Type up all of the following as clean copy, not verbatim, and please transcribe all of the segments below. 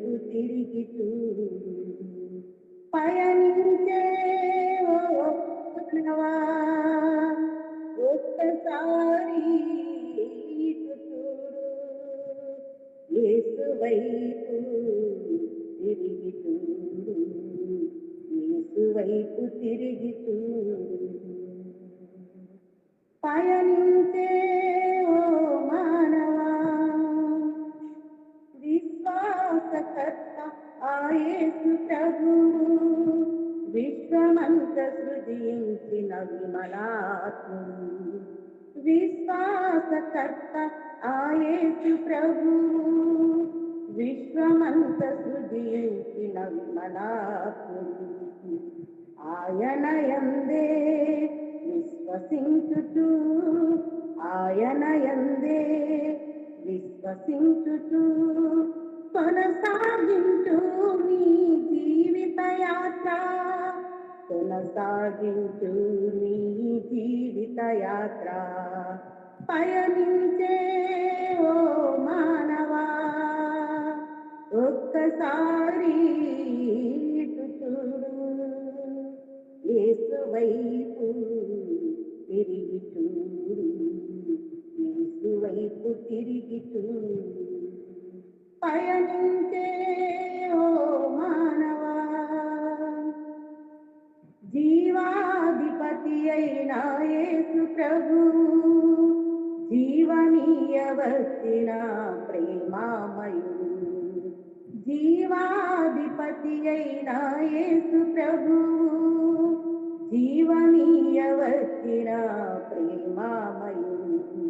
వైపు తిరిగి చూడు, పయనించే ఓ మానవా, ఒక్కసారి ఇటు చూడు, యేసు వైపు తిరిగి చూడు, యేసు వైపు తిరిగి చూడు. పయనించే ఓ మానవా, విశ్వాసకర్త ఆ యేసు ప్రభువు, విశ్వమంత సృజించిన విమలాత్ముడు. విశ్వాసకర్త ఆ యేసు ప్రభువు, విశ్వమంత సృజించిన విమలాత్ముడు. ఆయన యందే విశ్వసించుచు, ఆయన యందే విశ్వసించుచు, కొనసాగించు నీ జీవిత యాత్ర, కొనసాగించు నీ జీవిత యాత్ర. పయనించే ఓ మానవా, ఒక్కసారి ఇటు చూడు, యేసు వైపు తిరిగి చూడు, యేసు వైపు తిరిగి చూడు. పయనించే ఓ మానవా, జీవాధిపతి అయిన యేసు ప్రభువు, జీవనీయవచ్చిన ప్రేమామయుడు. జీవాధిపతి అయిన యేసు ప్రభువు, జీవనీయవచ్చిన ప్రేమామయుడు.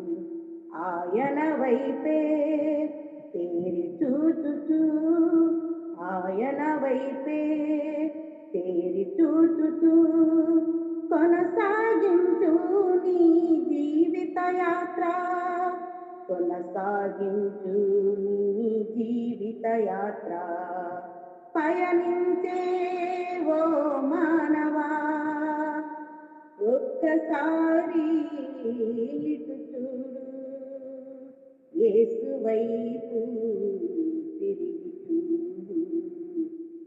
ఆయన వైపే తేరి చూచుచు, ఆయన వైపే తేరి చూచుచు, కొనసాగించు నీ జీవిత యాత్ర, కొనసాగించు నీ జీవిత యాత్ర. పయనించే ఓ మానవా, ఒక్కసారి ఇటు చూడు, యేసు వైపు తిరిగి చూడు,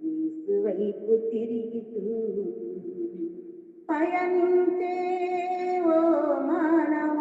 యేసు వైపు తిరిగి చూడు. పయనించే ఓ మానవా,